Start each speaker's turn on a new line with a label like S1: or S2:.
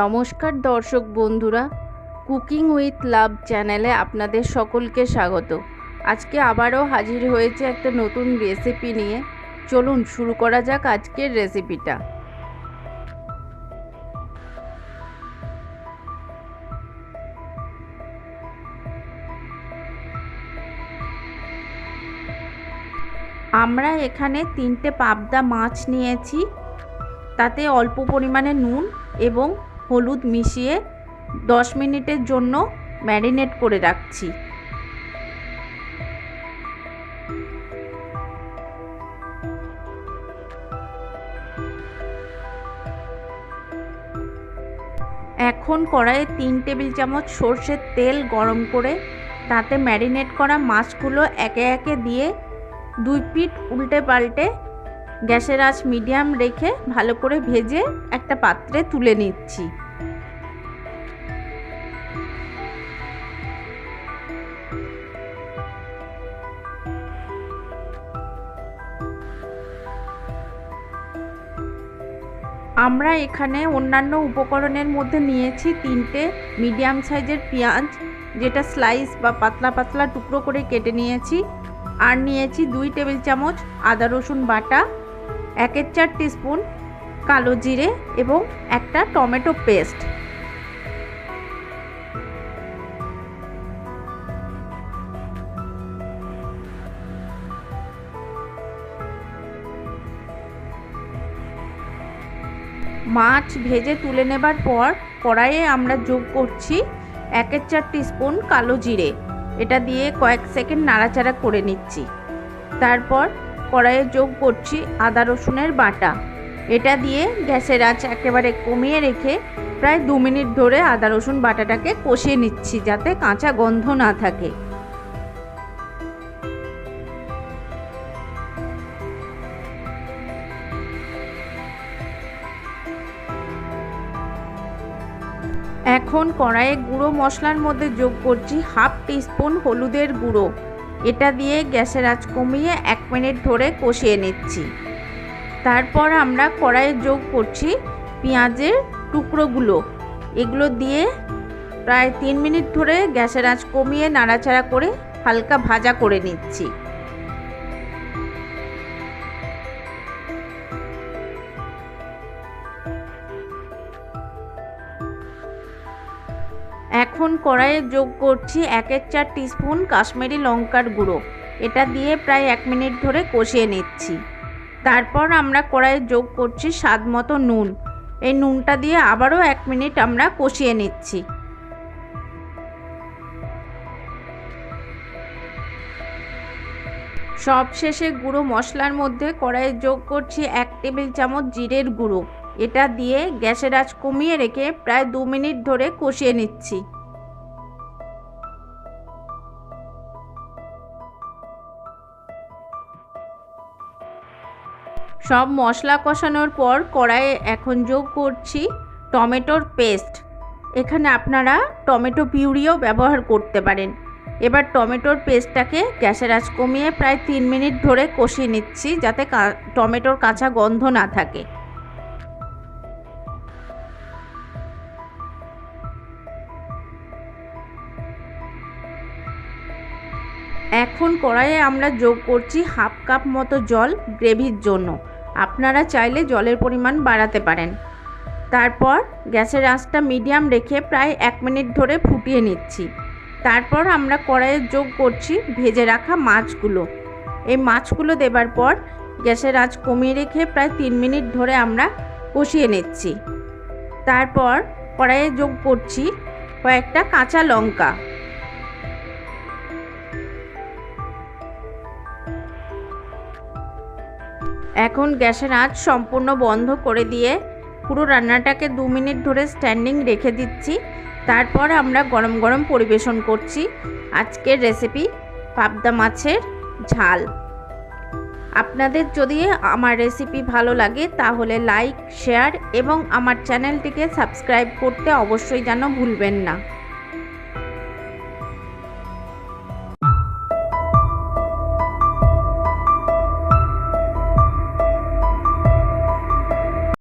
S1: নমস্কার দর্শক বন্ধুরা, কুকিং উইথ লাভ চ্যানেলে আপনাদের সকলকে স্বাগত। আজকে আবারও হাজির হয়েছে একটা নতুন রেসিপি নিয়ে। চলুন শুরু করা যাক আজকের রেসিপিটা। আমরা এখানে 3টে পাবদা মাছ নিয়েছি, তাতে অল্প পরিমাণে নুন এবং হলুদ মিশিয়ে 10 মিনিটের জন্য ম্যারিনেট করে রাখছি। এখন কড়াইয়ে 3 টেবিল চামচ সর্ষের তেল গরম করে তাতে ম্যারিনেট করা মাছগুলো একে একে দিয়ে 2 পিঠ উল্টে পাল্টে গ্যাসের আঁচ মিডিয়াম রেখে ভালো করে ভেজে একটা পাত্রে তুলে নিচ্ছি। আমরা এখানে অন্যান্য উপকরণের মধ্যে নিয়েছি 3টে মিডিয়াম সাইজের পেঁয়াজ, যেটা স্লাইস বা পাতলা পাতলা টুকরো করে কেটে নিয়েছি। আর নিয়েছি 2 টেবিল চামচ আদা রসুন বাটা, 1/4 টিস্পুন কালো জিরে এবং একটা টমেটো পেস্ট। মাছ ভেজে তুলে নেবার পর কড়াইয়ে আমরা যোগ করছি 1/4 টিস্পুন কালো জিরে। এটা দিয়ে কয়েক সেকেন্ড নাড়াচাড়া করে নিচ্ছি। তারপর কড়াইয়ে যোগ করছি আদা রসুনের বাটা। এটা দিয়ে গ্যাসের আঁচ একেবারে কমিয়ে রেখে প্রায় 2 মিনিট ধরে আদা রসুন বাটাটাকে কষিয়ে নিচ্ছি, যাতে কাঁচা গন্ধ না থাকে। এখন কড়াইয়ে গুঁড়ো মশলার মধ্যে যোগ করছি 1/2 টিস্পুন হলুদের গুঁড়ো। এটা দিয়ে গ্যাসের আঁচ কমিয়ে 1 মিনিট ধরে কষিয়ে নিচ্ছি। তারপর আমরা কড়াইয়ে যোগ করছি পেঁয়াজের টুকরোগুলো। এগুলো দিয়ে প্রায় 3 মিনিট ধরে গ্যাসের আঁচ কমিয়ে নাড়াচাড়া করে হালকা ভাজা করে নিচ্ছি। এখন কড়াইয়ে যোগ করছি 1/4 টিস্পুন কাশ্মীরি লঙ্কার গুঁড়ো। এটা দিয়ে প্রায় 1 মিনিট ধরে কষিয়ে নিচ্ছি। তারপর আমরা কড়াইয়ে যোগ করছি স্বাদ মতো নুন। এই নুনটা দিয়ে আবারও 1 মিনিট আমরা কষিয়ে নিচ্ছি। সবশেষে গুঁড়ো মশলার মধ্যে কড়াইয়ে যোগ করছি 1 টেবিল চামচ জিরের গুঁড়ো। এটা দিয়ে গ্যাসের আঁচ কমিয়ে রেখে প্রায় 2 মিনিট ধরে কষিয়ে নিচ্ছি। সব মশলা কষানোর পর কড়াইয়ে এখন যোগ করছি টমেটোর পেস্ট। এখানে আপনারা টমেটো পিউরিও ব্যবহার করতে পারেন। এবার টমেটোর পেস্টটাকে গ্যাসের আঁচ কমিয়ে প্রায় 3 মিনিট ধরে কষিয়ে নিচ্ছি, যাতে টমেটোর কাঁচা গন্ধ না থাকে। এখন কড়াইয়ে আমরা যোগ করছি 1/2 কাপ মতো জল গ্রেভির জন্য। আপনারা চাইলে জলের পরিমাণ বাড়াতে পারেন। তারপর গ্যাসের আঁচটা মিডিয়াম রেখে প্রায় 1 মিনিট ধরে ফুটিয়ে নিচ্ছি। তারপর আমরা কড়াইয়ে যোগ করছি ভেজে রাখা মাছগুলো। এই মাছগুলো দেবার পর গ্যাসের আঁচ কমিয়ে রেখে প্রায় 3 মিনিট ধরে আমরা কষিয়ে নিচ্ছি। তারপর কড়াইয়ে যোগ করছি কয়েকটা কাঁচা লঙ্কা। এখন গ্যাসের আঁচ সম্পূর্ণ বন্ধ করে দিয়ে পুরো রান্নাটাকে 2 মিনিট ধরে স্ট্যান্ডিং রেখে দিচ্ছি। তারপর আমরা গরম গরম পরিবেশন করছি আজকের রেসিপি পাবদা মাছের ঝাল। আপনাদের যদি আমার রেসিপি ভালো লাগে তাহলে লাইক, শেয়ার এবং আমার চ্যানেলটিকে সাবস্ক্রাইব করতে অবশ্যই যেন ভুলবেন না।